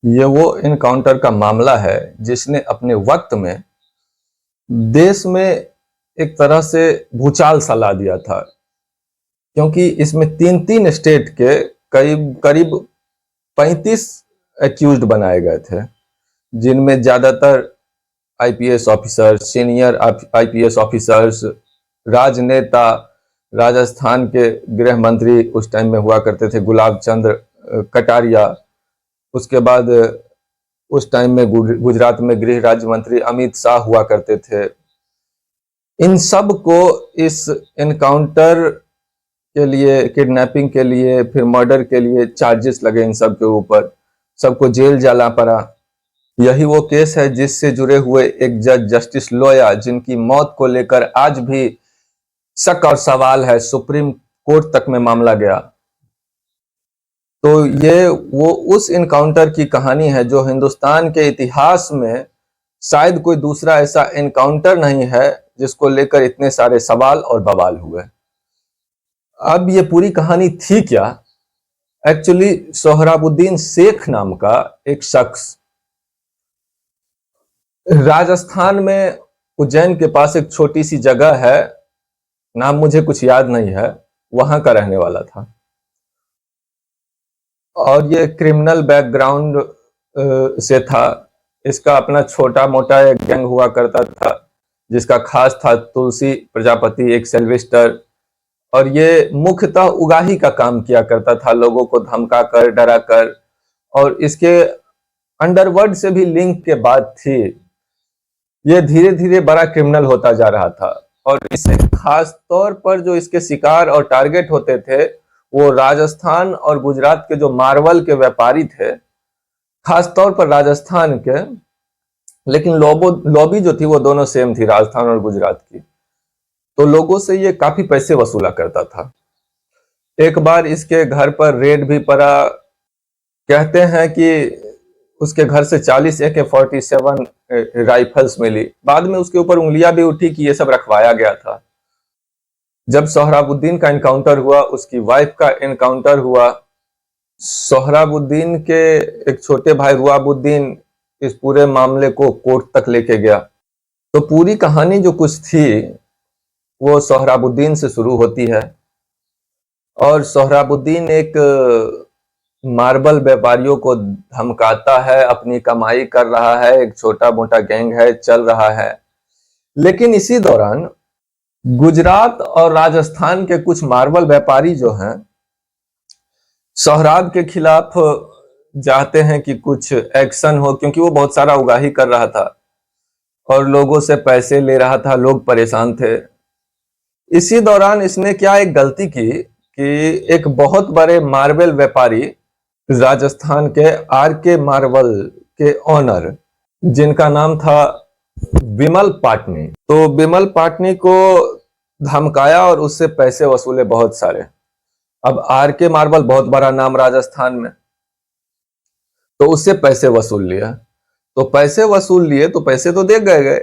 ये वो इनकाउंटर का मामला है जिसने अपने वक्त में देश में एक तरह से भूचाल सा ला दिया था, क्योंकि इसमें तीन तीन स्टेट के करीब करीब 35 एक्यूज्ड बनाए गए थे, जिनमें ज्यादातर IPS officers, senior IPS officers, राजनेता। राजस्थान के गृह मंत्री उस टाइम में हुआ करते थे गुलाब चंद कटारिया। उसके बाद उस टाइम में गुजरात में गृह राज्य मंत्री अमित शाह हुआ करते थे। इन सब को इस एनकाउंटर के लिए, किडनैपिंग के लिए, फिर मर्डर के लिए चार्जेस लगे इन सब के ऊपर, सबको जेल जाना पड़ा। यही वो केस है जिससे जुड़े हुए एक जज जस्टिस लोया, जिनकी मौत को लेकर आज भी शक और सवाल है, सुप्रीम कोर्ट तक में मामला गया। तो ये वो उस इनकाउंटर की कहानी है जो हिंदुस्तान के इतिहास में शायद कोई दूसरा ऐसा इनकाउंटर नहीं है जिसको लेकर इतने सारे सवाल और बवाल हुए। अब ये पूरी कहानी थी क्या? एक्चुअली सोहराबुद्दीन शेख नाम का एक शख्स राजस्थान में उज्जैन के पास एक छोटी सी जगह है, नाम मुझे कुछ याद नहीं है, वहां का रहने वाला था। और ये क्रिमिनल बैकग्राउंड से था। इसका अपना छोटा मोटा एक गैंग हुआ करता था जिसका खास था तुलसी प्रजापति, एक सेल्विस्टर। और ये मुख्यतः उगाही का काम किया करता था, लोगों को धमका कर, डरा कर। और इसके अंडरवर्ल्ड से भी लिंक के बाद थी। ये धीरे धीरे बड़ा क्रिमिनल होता जा रहा था। और इससे खास तौर पर जो इसके शिकार और टारगेट होते थे वो राजस्थान और गुजरात के जो मार्बल के व्यापारी थे, खास तौर पर राजस्थान के, लेकिन लॉबी जो थी वो दोनों सेम थी, राजस्थान और गुजरात की। तो लोगों से ये काफी पैसे वसूला करता था। एक बार इसके घर पर रेड भी पड़ा। कहते हैं कि उसके घर से 40 AK-47 राइफल्स मिली। बाद में उसके ऊपर उंगलियां भी उठी कि ये सब रखवाया गया था। जब सोहराबुद्दीन का एनकाउंटर हुआ, उसकी वाइफ का एनकाउंटर हुआ, सोहराबुद्दीन के एक छोटे भाई रुआबुद्दीन इस पूरे मामले को कोर्ट तक लेके गया। तो पूरी कहानी जो कुछ थी वो सोहराबुद्दीन से शुरू होती है। और सोहराबुद्दीन एक मार्बल व्यापारियों को धमकाता है, अपनी कमाई कर रहा है, एक छोटा मोटा गैंग है, चल रहा है। लेकिन इसी दौरान गुजरात और राजस्थान के कुछ मार्बल व्यापारी जो हैं सोहराब के खिलाफ चाहते हैं कि कुछ एक्शन हो, क्योंकि वो बहुत सारा उगाही कर रहा था और लोगों से पैसे ले रहा था, लोग परेशान थे। इसी दौरान इसने क्या एक गलती की कि एक बहुत बड़े मार्बल व्यापारी, राजस्थान के RK मार्बल के ऑनर, जिनका नाम था विमल पाटनी, तो विमल पाटनी को धमकाया और उससे पैसे वसूले बहुत सारे। अब RK मार्बल बहुत बड़ा नाम राजस्थान में, तो उससे पैसे वसूल लिया। तो पैसे वसूल लिए तो पैसे तो दे गए।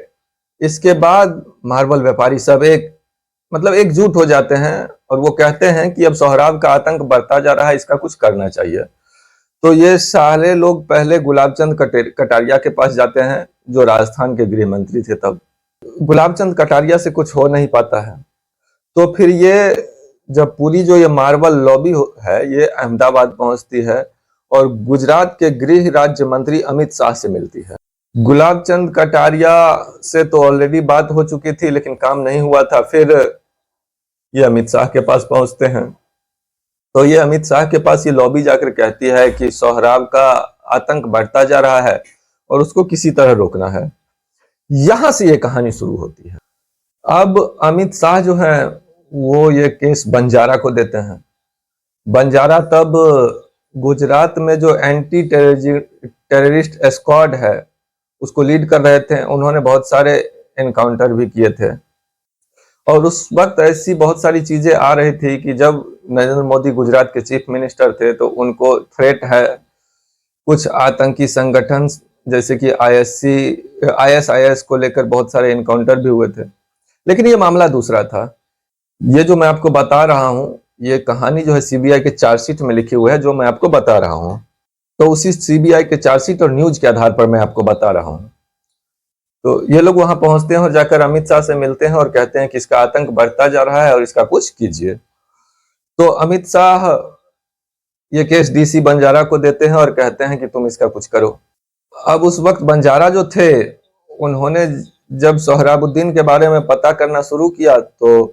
इसके बाद मार्बल व्यापारी सब एकजुट हो जाते हैं और वो कहते हैं कि अब सोहराब का आतंक बढ़ता जा रहा है, इसका कुछ करना चाहिए। तो ये सारे लोग पहले गुलाब चंद कटारिया के पास जाते हैं, जो राजस्थान के गृह मंत्री थे तब। गुलाब चंद कटारिया से कुछ हो नहीं पाता है। तो फिर ये जब पूरी जो ये मार्बल लॉबी है ये अहमदाबाद पहुंचती है और गुजरात के गृह राज्य मंत्री अमित शाह से मिलती है। गुलाब चंद कटारिया से तो ऑलरेडी बात हो चुकी थी, लेकिन काम नहीं हुआ था। फिर ये अमित शाह के पास पहुंचते हैं। तो ये अमित शाह के पास ये लॉबी जाकर कहती है कि सोहराब का आतंक बढ़ता जा रहा है और उसको किसी तरह रोकना है। यहां से ये कहानी शुरू होती है। अब अमित शाह जो है वो ये केस बंजारा को देते हैं। बंजारा तब गुजरात में जो एंटी टेररिस्ट स्क्वाड है उसको लीड कर रहे थे। उन्होंने बहुत सारे एनकाउंटर भी किए थे और उस वक्त ऐसी बहुत सारी चीजें आ रही थी कि जब नरेंद्र मोदी गुजरात के चीफ मिनिस्टर थे तो उनको थ्रेट है, कुछ आतंकी संगठन जैसे कि ISIS को लेकर बहुत सारे एनकाउंटर भी हुए थे। लेकिन ये मामला दूसरा था। ये जो मैं आपको बता रहा हूं ये कहानी जो है CBI के चार्जशीट में लिखी हुई है, जो मैं आपको बता रहा हूं। तो उसी सीबीआई के चार्जशीट और न्यूज के आधार पर मैं आपको बता रहा हूं। तो ये लोग वहां पहुंचते हैं और जाकर अमित शाह से मिलते हैं और कहते हैं कि इसका आतंक बढ़ता जा रहा है और इसका कुछ कीजिए। तो अमित शाह ये केस डीसी बंजारा को देते हैं और कहते हैं कि तुम इसका कुछ करो। अब उस वक्त बंजारा जो थे, उन्होंने जब सोहराबुद्दीन के बारे में पता करना शुरू किया तो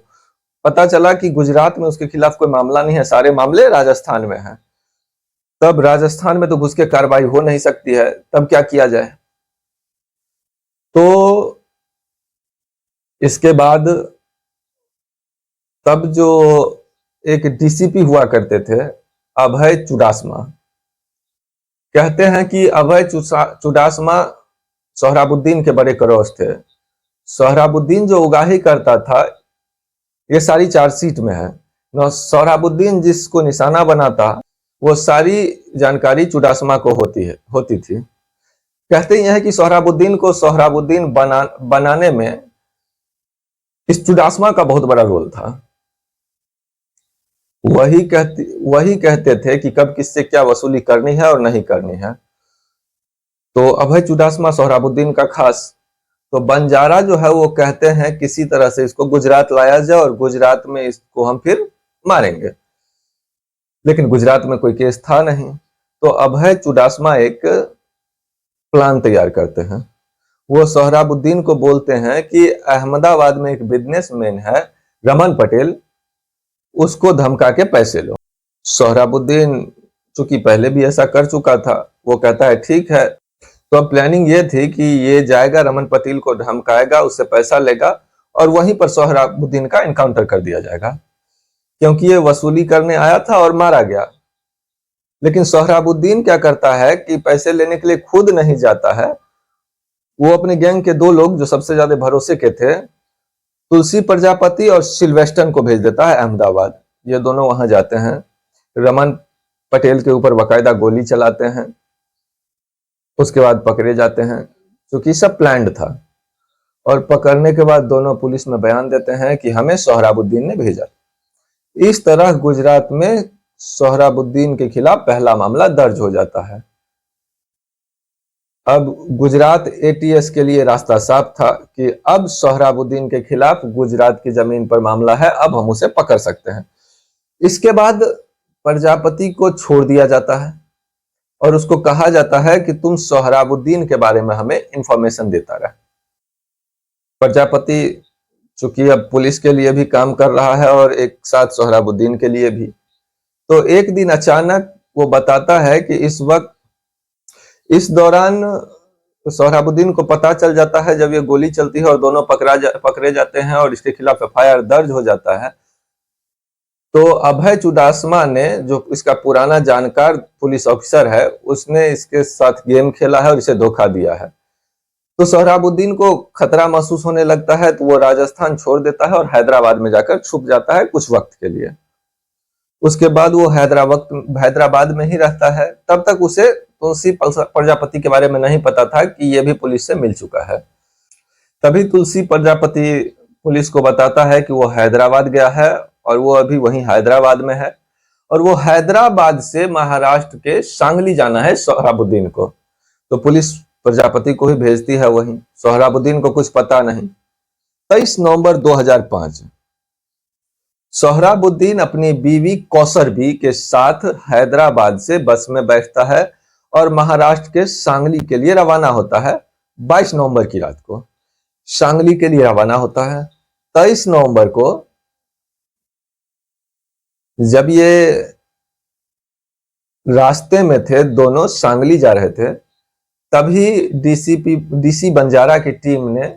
पता चला कि गुजरात में उसके खिलाफ कोई मामला नहीं है, सारे मामले राजस्थान में हैं। तब राजस्थान में तो घुस के कार्रवाई हो नहीं सकती है, तब क्या किया जाए? तो इसके बाद तब जो एक डीसीपी हुआ करते थे, अभय चुडासमा, कहते हैं कि अभय चुडासमा सोहराबुद्दीन के बड़े क्रॉस थे। सोहराबुद्दीन जो उगाही करता था, ये सारी चार्जशीट में है। सोहराबुद्दीन जिसको निशाना बनाता, वो सारी जानकारी चुडासमा को होती थी। कहते यह है कि सोहराबुद्दीन को सोहराबुद्दीन बनाने में इस चुडासमा का बहुत बड़ा रोल था। वही कहते थे कि कब किससे क्या वसूली करनी है और नहीं करनी है। तो अभय चुडासमा सोहराबुद्दीन का खास। तो बंजारा जो है वो कहते हैं किसी तरह से इसको गुजरात लाया जाए और गुजरात में इसको हम फिर मारेंगे। लेकिन गुजरात में कोई केस था नहीं। तो अभय चुडासमा एक प्लान तैयार करते हैं। वो सोहराबुद्दीन को बोलते हैं कि अहमदाबाद में एक बिजनेसमैन है रमन पटेल, उसको धमका के पैसे लो। सोहराबुद्दीन चूंकि पहले भी ऐसा कर चुका था, वो कहता है ठीक है। तो अब प्लानिंग ये थी कि ये जाएगा, रमन पटेल को धमकाएगा, उससे पैसा लेगा और वहीं पर सोहराबुद्दीन का एनकाउंटर कर दिया जाएगा, क्योंकि ये वसूली करने आया था और मारा गया। लेकिन सोहराबुद्दीन क्या करता है कि पैसे लेने के लिए खुद नहीं जाता है, वो अपने गैंग के दो लोग जो सबसे ज्यादा भरोसे के थे, तुलसी प्रजापति और सिल्वेस्टन को भेज देता है अहमदाबाद। ये दोनों वहां जाते हैं, रमन पटेल के ऊपर बाकायदा गोली चलाते हैं, उसके बाद पकड़े जाते हैं, क्योंकि सब प्लान्ड था। और पकड़ने के बाद दोनों पुलिस में बयान देते हैं कि हमें सोहराबुद्दीन ने भेजा। इस तरह गुजरात में सोहराबुद्दीन के खिलाफ पहला मामला दर्ज हो जाता है। अब गुजरात एटीएस के लिए रास्ता साफ था कि अब सोहराबुद्दीन के खिलाफ गुजरात की जमीन पर मामला है, अब हम उसे पकड़ सकते हैं। इसके बाद प्रजापति को छोड़ दिया जाता है और उसको कहा जाता है कि तुम सोहराबुद्दीन के बारे में हमें इंफॉर्मेशन देता रहे। प्रजापति चूंकि अब पुलिस के लिए भी काम कर रहा है और एक साथ सोहराबुद्दीन के लिए भी, तो एक दिन अचानक वो बताता है कि इस दौरान सोहराबुद्दीन को पता चल जाता है, जब ये गोली चलती है और दोनों पकड़े जाते हैं और इसके खिलाफ एफआईआर दर्ज हो जाता है, तो अभय चुडासमा ने, जो इसका पुराना जानकार पुलिस ऑफिसर है, उसने इसके साथ गेम खेला है और इसे धोखा दिया है। तो सोहराबुद्दीन को खतरा महसूस होने लगता है, तो वो राजस्थान छोड़ देता है और हैदराबाद में जाकर छुप जाता है कुछ वक्त के लिए। उसके बाद वो हैदराबाद में ही रहता है। तब तक उसे तुलसी प्रजापति के बारे में नहीं पता था कि ये भी पुलिस से मिल चुका है। तभी तुलसी प्रजापति पुलिस को बताता है कि वो हैदराबाद गया है और वो अभी वहीं हैदराबाद में है, और वो हैदराबाद से महाराष्ट्र के सांगली जाना है सोहराबुद्दीन को। तो पुलिस प्रजापति को ही भेजती है वहीं, सोहराबुद्दीन को कुछ पता नहीं। 23 नवंबर 2005 सोहराबुद्दीन अपनी बीवी कौसरबी के साथ हैदराबाद से बस में बैठता है और महाराष्ट्र के सांगली के लिए रवाना होता है। 22 नवंबर की रात को सांगली के लिए रवाना होता है। 23 नवंबर को जब ये रास्ते में थे, दोनों सांगली जा रहे थे, तभी डीसी बंजारा की टीम ने,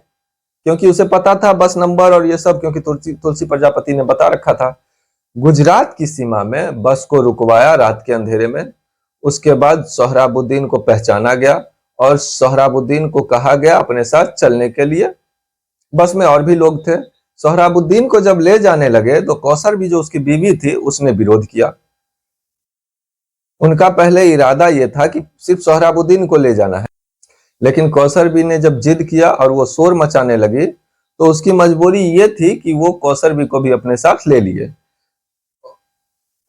क्योंकि उसे पता था बस नंबर और ये सब, क्योंकि तुलसी प्रजापति ने बता रखा था, गुजरात की सीमा में बस को रुकवाया रात के अंधेरे में। उसके बाद सोहराबुद्दीन को पहचाना गया और सोहराबुद्दीन को कहा गया अपने साथ चलने के लिए। बस में और भी लोग थे। सोहराबुद्दीन को जब ले जाने लगे तो कौसर भी, जो उसकी बीवी थी, उसने विरोध किया। उनका पहले इरादा यह था कि सिर्फ सोहराबुद्दीन को ले जाना है, लेकिन कौसरबी ने जब जिद किया और वो शोर मचाने लगी, तो उसकी मजबूरी ये थी कि वो कौसरबी को भी अपने साथ ले लिए,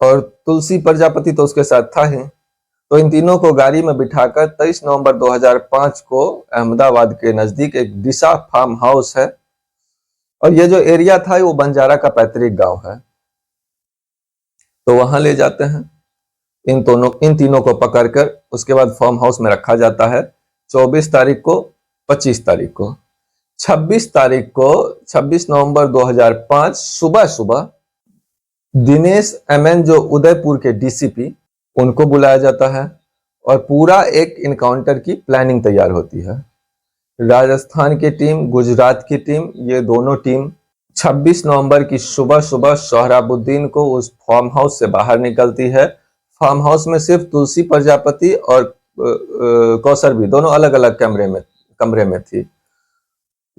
और तुलसी प्रजापति तो उसके साथ था ही। तो इन तीनों को गाड़ी में बिठाकर 23 नवंबर 2005 को अहमदाबाद के नजदीक एक दिशा फार्म हाउस है, और ये जो एरिया था वो बंजारा का पैतृक गांव है, तो वहां ले जाते हैं इन तीनों को पकड़कर। उसके बाद फार्म हाउस में रखा जाता है 24 तारीख को, 25 तारीख को। 26 नवंबर 2005 सुबह सुबह दिनेश एमएन जो उदयपुर के डीसीपी, उनको बुलाया जाता है और पूरा एक इनकाउंटर की प्लानिंग तैयार होती है। राजस्थान की टीम, गुजरात की टीम, ये दोनों टीम 26 नवंबर की सुबह सुबह सोहराबुद्दीन को उस फार्म हाउस से बाहर निकलती है। फार्म हाउस में सिर्फ तुलसी प्रजापति और कौसर भी दोनों अलग अलग कमरे में थी।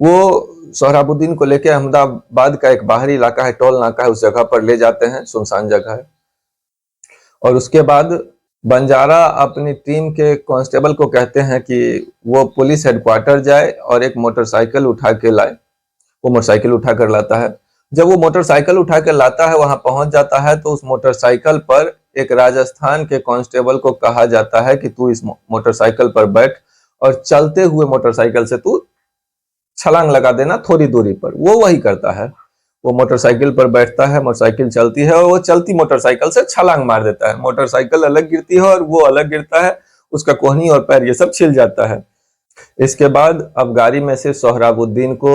वो सोहराबुद्दीन को लेकर अहमदाबाद का एक बाहरी इलाका है, टोल नाका है, उस जगह पर ले जाते हैं, सुनसान जगह है। और उसके बाद बंजारा अपनी टीम के कांस्टेबल को कहते हैं कि वो पुलिस हेडक्वार्टर जाए और एक मोटरसाइकिल उठा के लाए। वो मोटरसाइकिल उठा कर लाता है। जब वो मोटरसाइकिल उठा कर लाता है, वहां पहुंच जाता है, तो उस मोटरसाइकिल पर एक राजस्थान के कांस्टेबल को कहा जाता है कि तू इस मोटरसाइकिल पर बैठ और चलते हुए मोटरसाइकिल से तू छलांग लगा देना थोड़ी दूरी पर। वो वही करता है, वो मोटरसाइकिल पर बैठता है, मोटरसाइकिल चलती है और वो चलती मोटरसाइकिल से छलांग मार देता है। मोटरसाइकिल अलग गिरती है और वो अलग गिरता है, उसका कोहनी और पैर ये सब छिल जाता है। इसके बाद अब गाड़ी में से सोहराबुद्दीन को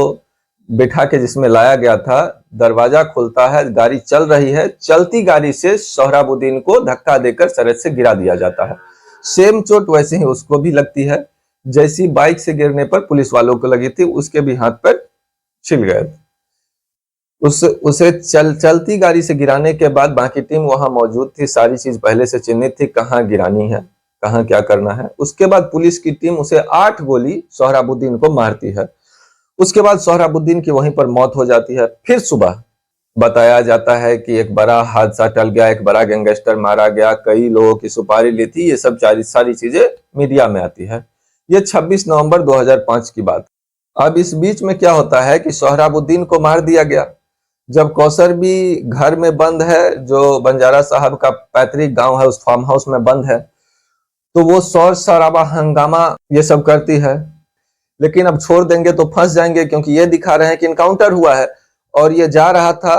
बिठा के जिसमें लाया गया था, दरवाजा खुलता है, गाड़ी चल रही है, चलती गाड़ी से सोहराबुद्दीन को धक्का देकर सड़क से गिरा दिया जाता है। सेम चोट वैसे ही उसको भी लगती है जैसी बाइक से गिरने पर पुलिस वालों को लगी थी, उसके भी हाथ पैर छिल गए। उसे चलती गाड़ी से गिराने के बाद बाकी टीम वहां मौजूद थी, सारी चीज पहले से चिन्हित थी, कहाँ गिरानी है, कहाँ क्या करना है। उसके बाद पुलिस की टीम उसे 8 गोली सोहराबुद्दीन को मारती है। उसके बाद सोहराबुद्दीन की वहीं पर मौत हो जाती है। फिर सुबह बताया जाता है कि एक बड़ा हादसा टल गया, एक बड़ा गैंगस्टर मारा गया, कई लोगों की सुपारी ली थी, ये सब सारी चीजें मीडिया में आती है। ये 26 नवंबर 2005 की बात। अब इस बीच में क्या होता है कि सोहराबुद्दीन को मार दिया गया। जब कौसर भी घर में बंद है, जो बंजारा साहब का पैतृक गांव है, उस फार्म हाउस में बंद है, तो वो शोर शराबा हंगामा ये सब करती है। लेकिन अब छोड़ देंगे तो फंस जाएंगे, क्योंकि ये दिखा रहे हैं कि इनकाउंटर हुआ है और ये जा रहा था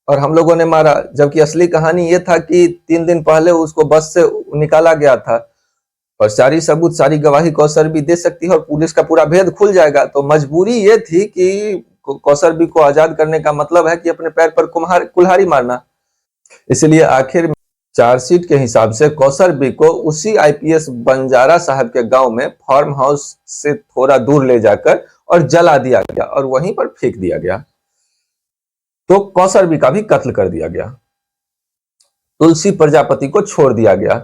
और हम लोगों ने मारा। जबकि असली कहानी ये था कि 3 दिन पहले उसको बस से निकाला गया था और सारी सबूत, सारी गवाही कौसर भी दे सकती है और पुलिस का पूरा भेद खुल जाएगा। तो मजबूरी ये थी कि कौसर भी को आजाद करने का मतलब है कि अपने पैर पर कुल्हाड़ी मारना। इसलिए आखिर चार्जशीट के हिसाब से कौसर बी को उसी आईपीएस बंजारा साहब के गांव में फार्म हाउस से थोड़ा दूर ले जाकर और जला दिया गया और वहीं पर फेंक दिया गया। तो कौसर बी का भी कत्ल कर दिया गया। तुलसी प्रजापति को छोड़ दिया गया।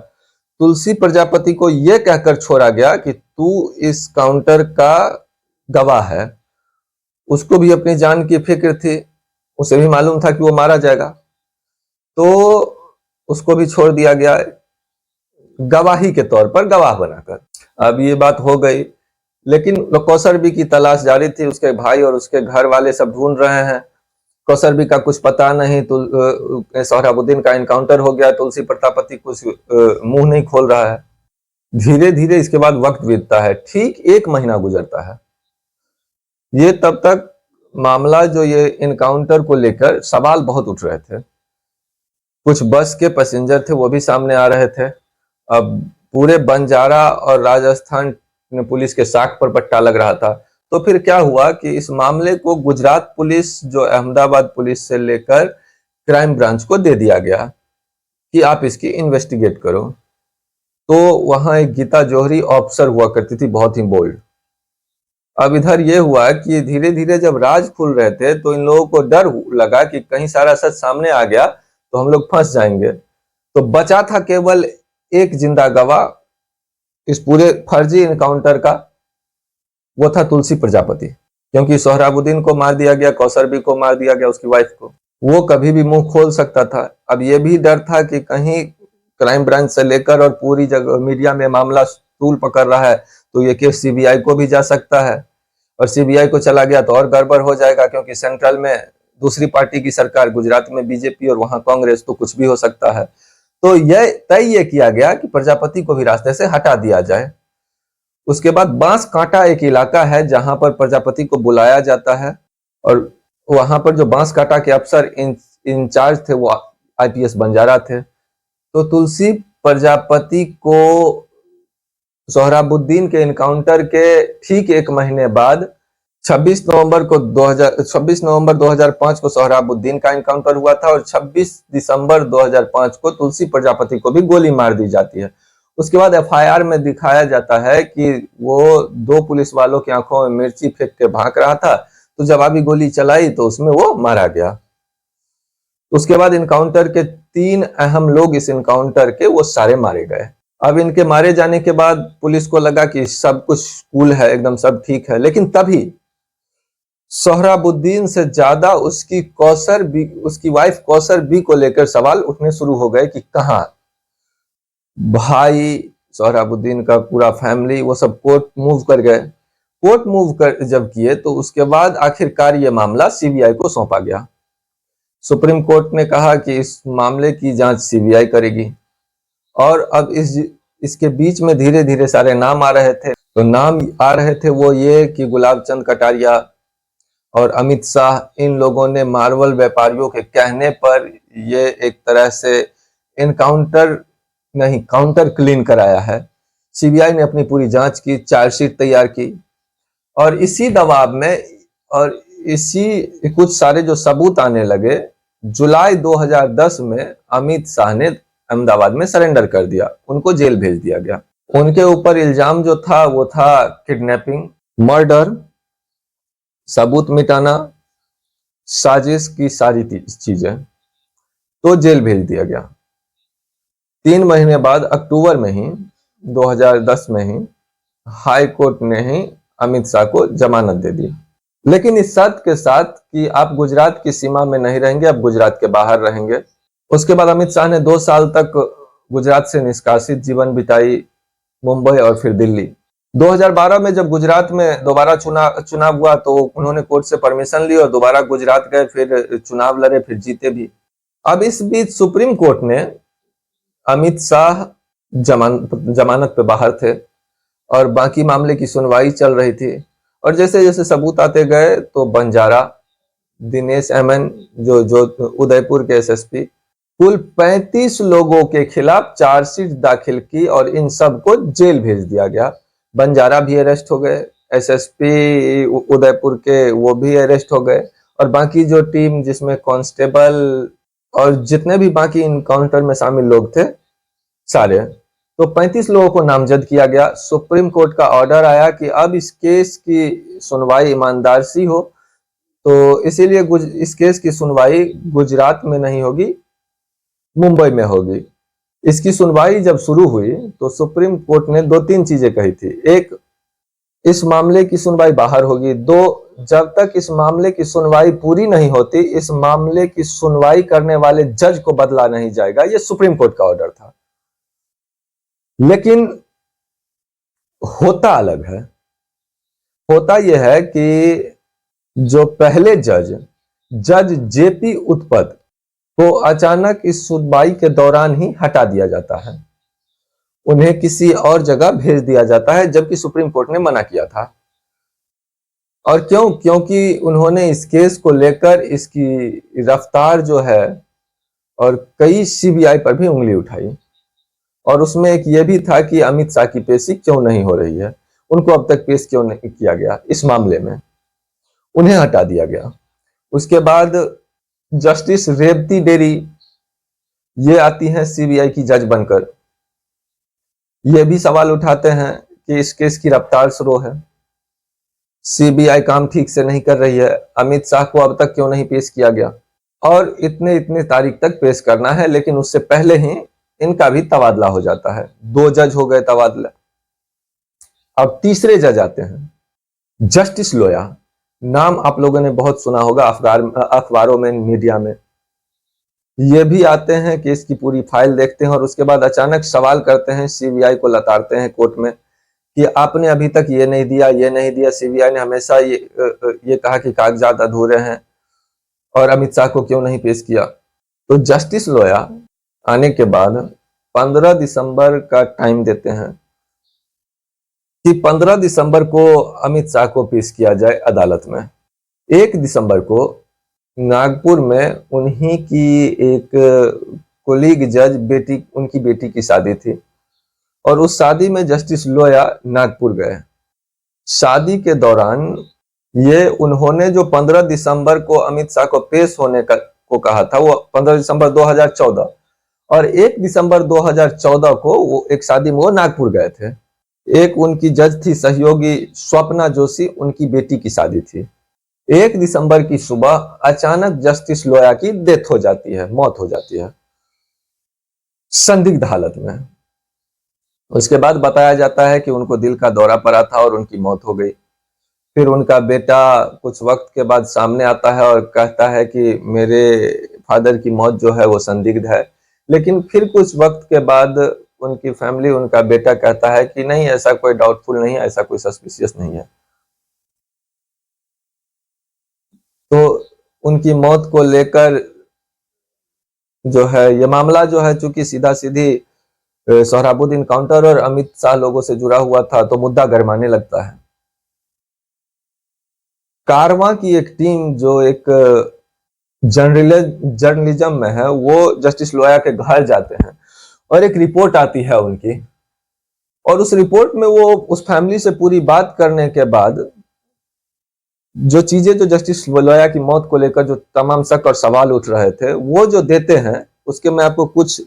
तुलसी प्रजापति को यह कहकर छोड़ा गया कि तू इस काउंटर का गवाह है। उसको भी अपनी जान की फिक्र थी, उसे भी मालूम था कि वो मारा जाएगा, तो उसको भी छोड़ दिया गया गवाही के तौर पर, गवाह बनाकर। अब ये बात हो गई, लेकिन कौसर बी की तलाश जारी थी। उसके भाई और उसके घर वाले सब ढूंढ रहे हैं। कौसर बी का कुछ पता नहीं, सोहराबुद्दीन का इनकाउंटर हो गया, तुलसी प्रजापति कुछ मुंह नहीं खोल रहा है। धीरे धीरे इसके बाद वक्त बीतता है, ठीक 1 महीना गुजरता है। ये तब तक मामला जो ये इनकाउंटर को लेकर सवाल बहुत उठ रहे थे। कुछ बस के पैसेंजर थे, वो भी सामने आ रहे थे। अब पूरे बंजारा और राजस्थान पुलिस के साख पर पट्टा लग रहा था। तो फिर क्या हुआ कि इस मामले को गुजरात पुलिस, जो अहमदाबाद पुलिस से लेकर क्राइम ब्रांच को दे दिया गया कि आप इसकी इन्वेस्टिगेट करो। तो वहां एक गीता जौहरी ऑफिसर हुआ करती थी, बहुत ही बोल्ड। अब इधर ये हुआ कि धीरे धीरे जब राज खुल रहे थे, तो इन लोगों को डर लगा कि कहीं सारा सच सामने आ गया तो हम लोग फंस जाएंगे। तो बचा था केवल एक जिंदा गवाह इस पूरे फर्जी इनकाउंटर का, वो था तुलसी प्रजापति। क्योंकि सोहराबुद्दीन को मार दिया गया, कौसर बी को मार दिया गया, उसकी वाइफ को, वो कभी भी मुंह खोल सकता था। अब ये भी डर था कि कहीं क्राइम ब्रांच से लेकर और पूरी जगह मीडिया में मामला तूल पकड़ रहा है, तो ये केस सीबीआई को भी जा सकता है, और सीबीआई को चला गया तो और गड़बड़ हो जाएगा, क्योंकि सेंट्रल में दूसरी पार्टी की सरकार, गुजरात में बीजेपी और वहां कांग्रेस, तो कुछ भी हो सकता है। तो यह तय किया गया कि प्रजापति को भी रास्ते से हटा दिया जाए। उसके बाद बांस कांटा एक इलाका है जहां पर प्रजापति को बुलाया जाता है, और वहां पर जो बांस कांटा के अफसर इंचार्ज थे वो आईपीएस बंजारा थे। तो तुलसी प्रजापति को सोहराबुद्दीन के इनकाउंटर के ठीक एक महीने बाद 26 नवंबर 2005 को सोहराबुद्दीन का इनकाउंटर हुआ था, और 26 दिसंबर 2005 को तुलसी प्रजापति को भी गोली मार दी जाती है। उसके बाद एफआईआर में दिखाया जाता है कि वो 2 पुलिस वालों की आंखों में मिर्ची फेंक के भाग रहा था, तो जवाबी गोली चलाई तो उसमें वो मारा गया। उसके बाद इनकाउंटर के 3 अहम लोग इस इनकाउंटर के वो सारे मारे गए। अब इनके मारे जाने के बाद पुलिस को लगा कि सब कुछ कूल है, एकदम सब ठीक है, लेकिन तभी सोहराबुद्दीन से ज्यादा उसकी वाइफ कौसर बी को लेकर सवाल उठने शुरू हो गए कि कहां भाई सोहराबुद्दीन का पूरा फैमिली, वो सब कोर्ट मूव कर गए। कोर्ट मूव कर जब किए तो उसके बाद आखिरकार ये मामला सीबीआई को सौंपा गया। सुप्रीम कोर्ट ने कहा कि इस मामले की जांच सीबीआई करेगी, और अब इसके बीच में धीरे धीरे सारे नाम आ रहे थे। तो नाम आ रहे थे वो ये कि गुलाब चंद कटारिया और अमित शाह, इन लोगों ने मार्बल व्यापारियों के कहने पर ये एक तरह से काउंटर क्लीन कराया है। सीबीआई ने अपनी पूरी जांच की, चार्जशीट तैयार की, और इसी दबाव में और इसी कुछ सारे जो सबूत आने लगे, जुलाई 2010 में अमित शाह ने अहमदाबाद में सरेंडर कर दिया, उनको जेल भेज दिया गया। उनके ऊपर इल्जाम जो था वो था किडनैपिंग, मर्डर, सबूत मिटाना, साजिश की सारी चीजें। तो जेल भेज दिया गया। 3 महीने बाद अक्टूबर में ही 2010 में ही हाई कोर्ट ने ही अमित शाह को जमानत दे दी, लेकिन इस शर्त के साथ कि आप गुजरात की सीमा में नहीं रहेंगे, आप गुजरात के बाहर रहेंगे। उसके बाद अमित शाह ने 2 साल तक गुजरात से निष्कासित जीवन बिताई, मुंबई और फिर दिल्ली। 2012 में जब गुजरात में दोबारा चुनाव हुआ तो उन्होंने कोर्ट से परमिशन ली और दोबारा गुजरात गए, फिर चुनाव लड़े, फिर जीते भी। अब इस बीच सुप्रीम कोर्ट ने अमित शाह जमानत पे बाहर थे और बाकी मामले की सुनवाई चल रही थी, और जैसे जैसे सबूत आते गए तो बंजारा, दिनेश एमएन जो उदयपुर के एसएसपी, कुल 35 लोगों के खिलाफ चार्जशीट दाखिल की और इन सबको जेल भेज दिया गया। बंजारा भी अरेस्ट हो गए, एसएसपी उदयपुर के वो भी अरेस्ट हो गए, और बाकी जो टीम जिसमें कांस्टेबल और जितने भी बाकी इनकाउंटर में शामिल लोग थे सारे, तो 35 लोगों को नामजद किया गया। सुप्रीम कोर्ट का ऑर्डर आया कि अब इस केस की सुनवाई ईमानदार सी हो, तो इसीलिए इस केस की सुनवाई गुजरात में नहीं होगी, मुंबई में होगी। इसकी सुनवाई जब शुरू हुई तो सुप्रीम कोर्ट ने 2-3 चीजें कही थी। एक, इस मामले की सुनवाई बाहर होगी। 2, जब तक इस मामले की सुनवाई पूरी नहीं होती, इस मामले की सुनवाई करने वाले जज को बदला नहीं जाएगा। यह सुप्रीम कोर्ट का ऑर्डर था, लेकिन होता अलग है। होता यह है कि जो पहले जज जेपी उत्पत को अचानक इस सुनवाई के दौरान ही हटा दिया जाता है, उन्हें किसी और जगह भेज दिया जाता है, जबकि सुप्रीम कोर्ट ने मना किया था। और क्यों? क्योंकि उन्होंने इस केस को लेकर इसकी रफ्तार जो है और कई सीबीआई पर भी उंगली उठाई, और उसमें एक ये भी था कि अमित शाह की पेशी क्यों नहीं हो रही है, उनको अब तक पेश क्यों नहीं किया गया। इस मामले में उन्हें हटा दिया गया। उसके बाद जस्टिस रेवती डेरी ये आती हैं सीबीआई की जज बनकर, ये भी सवाल उठाते हैं कि इस केस की रफ्तार स्लो है, सीबीआई काम ठीक से नहीं कर रही है, अमित शाह को अब तक क्यों नहीं पेश किया गया, और इतने तारीख तक पेश करना है। लेकिन उससे पहले ही इनका भी तबादला हो जाता है। 2 जज हो गए तबादला। अब तीसरे जज आते हैं, जस्टिस लोया। नाम आप लोगों ने बहुत सुना होगा अखबारों में, मीडिया में। ये भी आते हैं कि इसकी पूरी फाइल देखते हैं और उसके बाद अचानक सवाल करते हैं, सीबीआई को लताड़ते हैं कोर्ट में कि आपने अभी तक ये नहीं दिया। सीबीआई ने हमेशा ये कहा कि कागजात अधूरे हैं और अमित शाह को क्यों नहीं पेश किया। तो जस्टिस लोया आने के बाद 15 दिसंबर का टाइम देते हैं कि 15 दिसंबर को अमित शाह को पेश किया जाए अदालत में। 1 दिसंबर को नागपुर में उन्हीं की एक कोलीग जज उनकी बेटी की शादी थी और उस शादी में जस्टिस लोया नागपुर गए। शादी के दौरान ये उन्होंने जो 15 दिसंबर को अमित शाह को पेश होने को कहा था, वो 15 दिसंबर 2014 और 1 दिसंबर 2014 को वो एक शादी में वो नागपुर गए थे। एक उनकी जज थी सहयोगी स्वप्ना जोशी, उनकी बेटी की शादी थी। 1 दिसंबर की सुबह अचानक जस्टिस लोया की डेथ हो जाती है, मौत हो जाती है संदिग्ध हालत में। उसके बाद बताया जाता है कि उनको दिल का दौरा पड़ा था और उनकी मौत हो गई। फिर उनका बेटा कुछ वक्त के बाद सामने आता है और कहता है कि मेरे फादर की मौत जो है वो संदिग्ध है, लेकिन फिर कुछ वक्त के बाद उनकी फैमिली, उनका बेटा कहता है कि नहीं, ऐसा कोई डाउटफुल नहीं है, ऐसा कोई सस्पिशियस नहीं है। तो उनकी मौत को लेकर जो है ये मामला जो है, चूंकि सीधा सीधी सोहराबुद्दीन काउंटर और अमित शाह लोगों से जुड़ा हुआ था, तो मुद्दा गरमाने लगता है। कारवां की एक टीम जो एक जर्नलिज्म में है, वो जस्टिस लोया के घर जाते हैं और एक रिपोर्ट आती है उनकी, और उस रिपोर्ट में वो उस फैमिली से पूरी बात करने के बाद जो चीजें जो जस्टिस लोया की मौत को लेकर जो तमाम शक और सवाल उठ रहे थे, वो जो देते हैं, उसके मैं आपको कुछ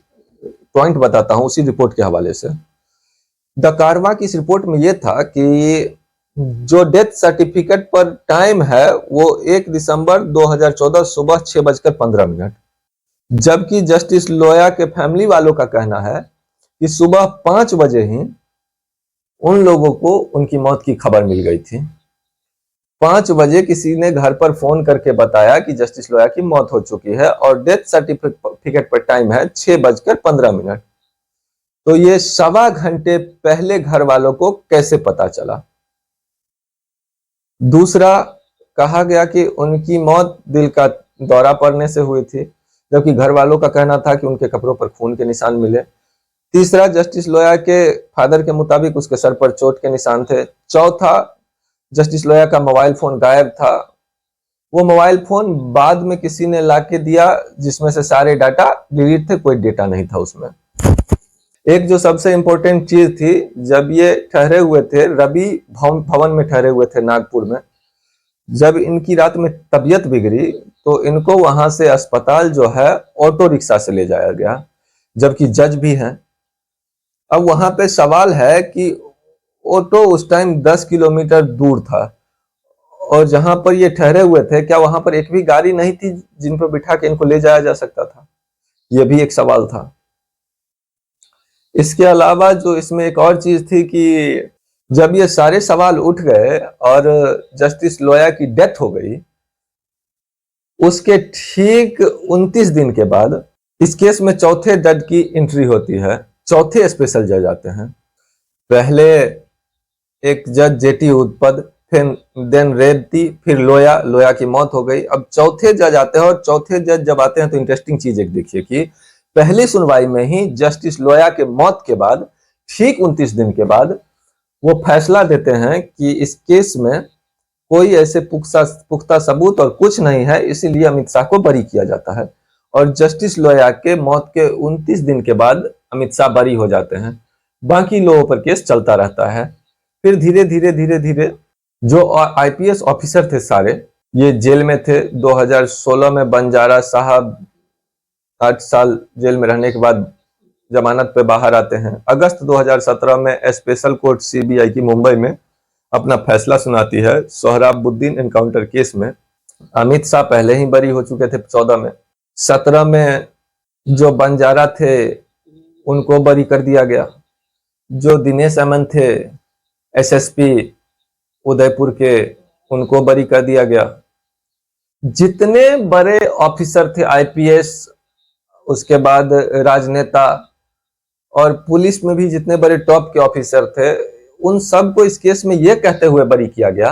पॉइंट बताता हूं उसी रिपोर्ट के हवाले से। द कारवा की इस रिपोर्ट में यह था कि जो डेथ सर्टिफिकेट पर टाइम है वो 1 दिसंबर 2014 सुबह 6:15, जबकि जस्टिस लोया के फैमिली वालों का कहना है कि सुबह 5 बजे ही उन लोगों को उनकी मौत की खबर मिल गई थी। 5 बजे किसी ने घर पर फोन करके बताया कि जस्टिस लोया की मौत हो चुकी है और डेथ सर्टिफिकेट पर टाइम है 6:15। तो ये सवा घंटे पहले घर वालों को कैसे पता चला? दूसरा, कहा गया कि उनकी मौत दिल का दौरा पड़ने से हुई थी, जबकि घर वालों का कहना था कि उनके कपड़ों पर खून के निशान मिले। तीसरा, जस्टिस लोया के फादर के मुताबिक उसके सर पर चोट के निशान थे। चौथा, जस्टिस लोया का मोबाइल फोन गायब था। वो मोबाइल फोन बाद में किसी ने लाके दिया, जिसमें से सारे डाटा डिलीट थे, कोई डेटा नहीं था उसमें। एक जो सबसे इंपॉर्टेंट चीज थी, जब ये ठहरे हुए थे रवि भवन में ठहरे हुए थे नागपुर में, जब इनकी रात में तबीयत बिगड़ी तो इनको वहां से अस्पताल जो है ऑटो रिक्शा से ले जाया गया, जबकि जज भी हैं। अब वहां पे सवाल है कि ऑटो उस टाइम 10 किलोमीटर दूर था और जहां पर ये ठहरे हुए थे, क्या वहां पर एक भी गाड़ी नहीं थी जिन पर बिठा के इनको ले जाया जा सकता था? यह भी एक सवाल था। इसके अलावा जो इसमें एक और चीज थी कि जब ये सारे सवाल उठ गए और जस्टिस लोया की डेथ हो गई, उसके ठीक 29 दिन के बाद इस केस में चौथे जज की एंट्री होती है। चौथे स्पेशल जज आते हैं। पहले एक जज जेटी उत्पद, फिर देन रेड्डी, फिर लोया की मौत हो गई। अब चौथे जज आते हैं और चौथे जज जब आते हैं तो इंटरेस्टिंग चीज एक देखिए कि पहली सुनवाई में ही जस्टिस लोया के मौत के बाद ठीक 29 दिन के बाद वो फैसला देते हैं कि इस केस में कोई ऐसे पुख्ता सबूत और कुछ नहीं है, इसीलिए अमित शाह को बरी किया जाता है। और जस्टिस लोया के मौत के 29 दिन के बाद अमित शाह बरी हो जाते हैं। बाकी लोगों पर केस चलता रहता है। फिर धीरे धीरे जो आईपीएस ऑफिसर थे सारे, ये जेल में थे। 2016 में बंजारा साहब 8 साल जेल में रहने के बाद जमानत पे बाहर आते हैं। अगस्त 2017 में स्पेशल कोर्ट सीबीआई की मुंबई में अपना फैसला सुनाती है सोहराबुद्दीन एनकाउंटर केस में। अमित शाह पहले ही बरी हो चुके थे 14 में। 17 में जो बंजारा थे उनको बरी कर दिया गया। जो दिनेश अमन थे एसएसपी उदयपुर के, उनको बरी कर दिया गया। जितने बड़े ऑफिसर थे आईपीएस, उसके बाद राजनेता और पुलिस में भी जितने बड़े टॉप के ऑफिसर थे, उन सबको इस केस में यह कहते हुए बरी किया गया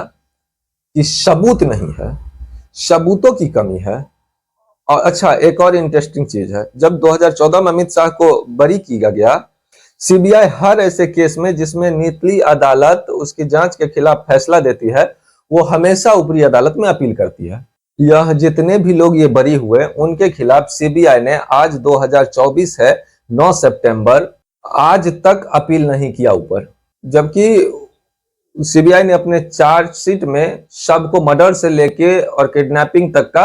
कि सबूत नहीं है, सबूतों की कमी है और अच्छा, एक और इंटरेस्टिंग चीज है, जब 2014 में अमित शाह को बरी किया गया, सीबीआई हर ऐसे केस में जिसमें निचली अदालत उसकी जांच के खिलाफ फैसला देती है, वो हमेशा ऊपरी अदालत में अपील करती है। यह जितने भी लोग ये बरी हुए उनके खिलाफ सीबीआई ने आज 2024 है 9 सितंबर, आज तक अपील नहीं किया ऊपर। जबकि सीबीआई ने अपने चार्जशीट में सबको मर्डर से लेके और किडनैपिंग तक का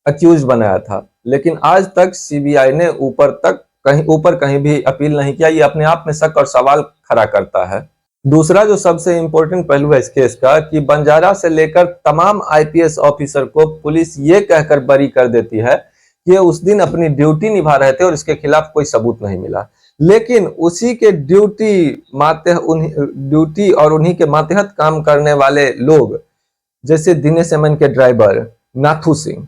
अक्यूज बनाया था, लेकिन आज तक सीबीआई ने ऊपर कहीं भी अपील नहीं किया। ये अपने आप में शक और सवाल खड़ा करता है। दूसरा जो सबसे इंपॉर्टेंट पहलू है इस केस का कि बंजारा से लेकर तमाम आईपीएस ऑफिसर को पुलिस ये कहकर बरी कर देती है कि उस दिन अपनी ड्यूटी निभा रहे थे और इसके खिलाफ कोई सबूत नहीं मिला, लेकिन उसी के ड्यूटी और उन्हीं के मातहत काम करने वाले लोग, जैसे दिनेश एमएन के ड्राइवर नाथू सिंह,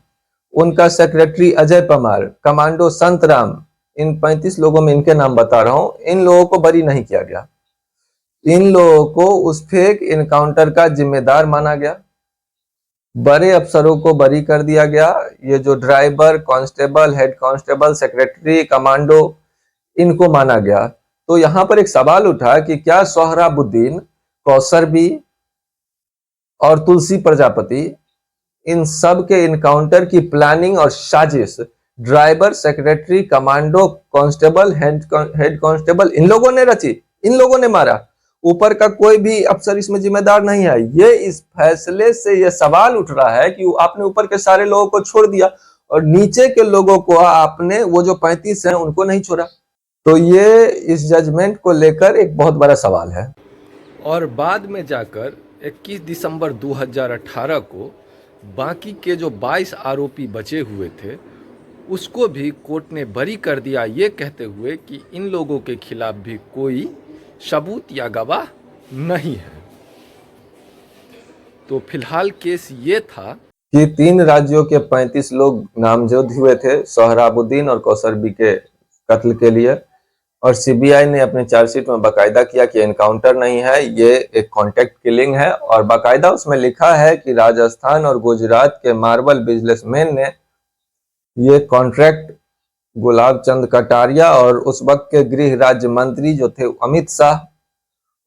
उनका सेक्रेटरी अजय पमार, कमांडो संतराम, इन 35 लोगों में इनके नाम बता रहा हूं, इन लोगों को बरी नहीं किया गया। इन लोगों को उस फेक इनकाउंटर का जिम्मेदार माना गया, बड़े अफसरों को बरी कर दिया गया। ये जो driver, constable, head constable, secretary, commando, इनको माना गया। तो यहां पर एक सवाल उठा कि क्या सोहराबुद्दीन, कौसरबी और तुलसी प्रजापति, इन सब के इनकाउंटर की प्लानिंग और साजिश driver, secretary, commando, constable, head constable, इन लोगों ने रची, इन लोगों ने मारा। ऊपर का कोई भी अफसर इसमें जिम्मेदार नहीं है। ये इस फैसले से ये सवाल उठ रहा है कि आपने ऊपर के सारे लोगों को छोड़ दिया और नीचे के लोगों को आपने, वो जो 35 हैं, उनको नहीं छोड़ा। तो ये इस जजमेंट को लेकर एक बहुत बड़ा सवाल है। और बाद में जाकर 21 दिसंबर 2018 को बाकी के जो 22 आरोपी बचे हुए थे उसको भी कोर्ट ने बरी कर दिया, ये कहते हुए कि इन लोगों के खिलाफ भी कोई सबूत या गवाह नहीं है। तो फिलहाल केस ये था कि 3 राज्यों के 35 लोग नामजद हुए थे सोहराबुद्दीन और कौसरबी के कत्ल के लिए, और सीबीआई ने अपने चार्जशीट में बाकायदा किया कि एनकाउंटर नहीं है, ये एक कॉन्टेक्ट किलिंग है, और बाकायदा उसमें लिखा है कि राजस्थान और गुजरात के मार्बल बिजनेसमैन ने ये कॉन्ट्रैक्ट गुलाब चंद कटारिया और उस वक्त के गृह राज्य मंत्री जो थे अमित शाह,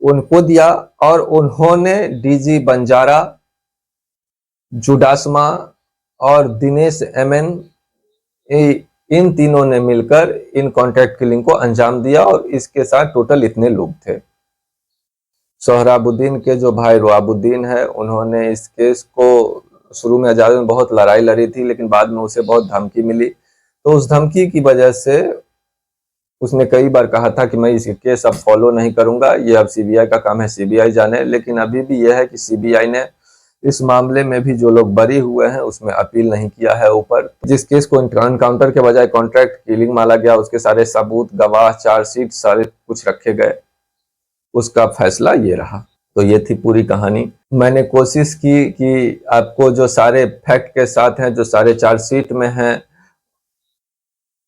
उनको दिया, और उन्होंने डीजी बंजारा, जुडासमा और दिनेश एमएन, इन तीनों ने मिलकर इन कॉन्ट्रैक्ट किलिंग को अंजाम दिया, और इसके साथ टोटल इतने लोग थे। सोहराबुद्दीन के जो भाई रुआबुद्दीन है, उन्होंने इस केस को शुरू में आजाद में बहुत लड़ाई लड़ी थी, लेकिन बाद में उसे बहुत धमकी मिली। तो उस धमकी की वजह से उसने कई बार कहा था कि मैं इस केस अब फॉलो नहीं करूंगा, ये अब सीबीआई का काम है, सीबीआई जाने। लेकिन अभी भी यह है कि सीबीआई ने इस मामले में भी जो लोग बरी हुए हैं उसमें अपील नहीं किया है ऊपर। जिस केस को एनकाउंटर के बजाय कॉन्ट्रैक्ट किलिंग माना गया, उसके सारे सबूत, गवाह, चार्जशीट सारे कुछ रखे गए, उसका फैसला ये रहा। तो ये थी पूरी कहानी। मैंने कोशिश की कि आपको जो सारे फैक्ट के साथ हैं, जो सारे चार्जशीट में हैं,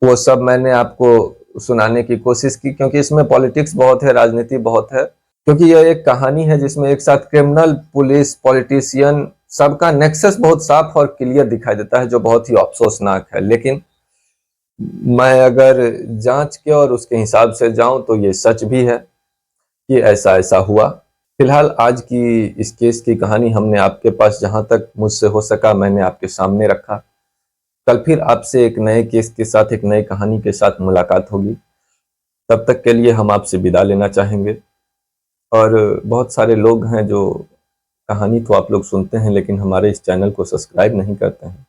वो सब मैंने आपको सुनाने की कोशिश की, क्योंकि इसमें पॉलिटिक्स बहुत है, राजनीति बहुत है। क्योंकि यह एक कहानी है जिसमें एक साथ क्रिमिनल, पुलिस, पॉलिटिशियन, सबका नेक्सस बहुत साफ और क्लियर दिखाई देता है, जो बहुत ही अफसोसनाक है। लेकिन मैं अगर जांच के और उसके हिसाब से जाऊं तो ये सच भी है कि ऐसा ऐसा हुआ। फिलहाल आज की इस केस की कहानी हमने आपके पास, जहां तक मुझसे हो सका, मैंने आपके सामने रखा। कल फिर आपसे एक नए केस के साथ, एक नई कहानी के साथ मुलाकात होगी। तब तक के लिए हम आपसे विदा लेना चाहेंगे। और बहुत सारे लोग हैं जो कहानी तो आप लोग सुनते हैं लेकिन हमारे इस चैनल को सब्सक्राइब नहीं करते हैं।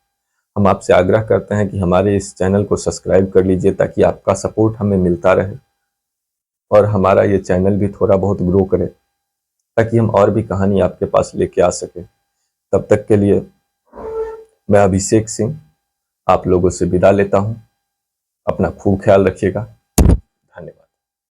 हम आपसे आग्रह करते हैं कि हमारे इस चैनल को सब्सक्राइब कर लीजिए, ताकि आपका सपोर्ट हमें मिलता रहे और हमारा ये चैनल भी थोड़ा बहुत ग्रो करे, ताकि हम और भी कहानी आपके पास लेके आ सके। तब तक के लिए मैं अभिषेक सिंह आप लोगों से विदा लेता हूं। अपना खूब ख्याल रखिएगा।